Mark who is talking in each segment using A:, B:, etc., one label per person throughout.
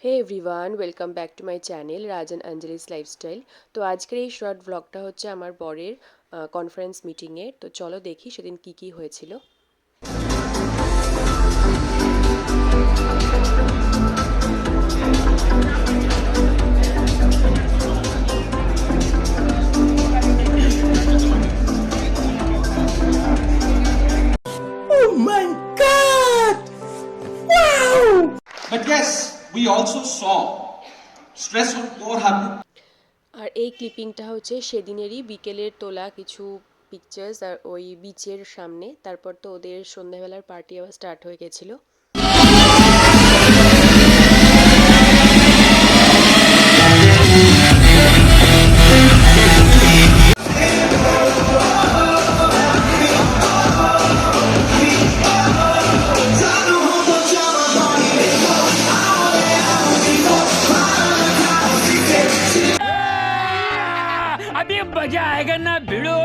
A: Hey everyone, welcome back to my channel Rajan Anjali's lifestyle. তো আজকের এই শর্ট ব্লগটা হচ্ছে আমার বরের কনফারেন্স মিটিংয়ের। তো চলো দেখি সেদিন কি কি হয়েছিল।
B: Oh my God! Wow!
C: But yes, we also saw stress would more happen.
A: আর এই ক্লিপিংটা হচ্ছে সেদিনেরই বিকেলের তোলা কিছু পিকচার্স আর ওই বিচের সামনে। তারপর তো ওদের সন্ধ্যাবেলার পার্টি আবার স্টার্ট হয়ে গেছিলো।
D: अभी मजा आएगा ना भिड़ो।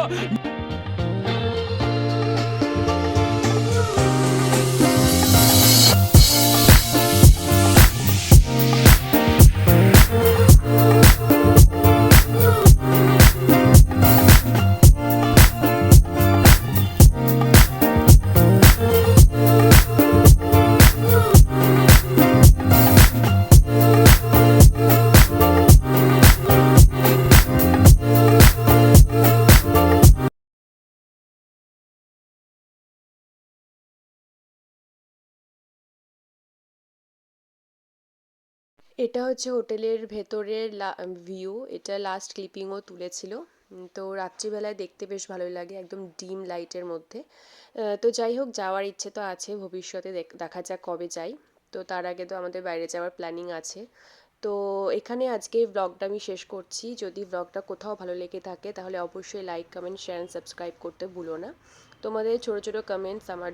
A: এটা হচ্ছে হোটেলের ভেতরের ভিউ। এটা লাস্ট ক্লিপিংও তুলেছিল। তো রাত্রিবেলায় দেখতে বেশ ভালোই লাগে, একদম ডিম লাইটের মধ্যে। তো যাই হোক, যাওয়ার ইচ্ছে তো আছে, ভবিষ্যতে দেখা যাক কবে যাই। তো তার আগে তো আমাদের বাইরে যাওয়ার প্ল্যানিং আছে। তো এখানে আজকে ব্লগটা আমি শেষ করছি। যদি ব্লগটা কোথাও ভালো লেগে থাকে তাহলে অবশ্যই like, comment, share and subscribe করতে ভুলো না। তোমাদের ছোটো ছোটো কমেন্টস আমার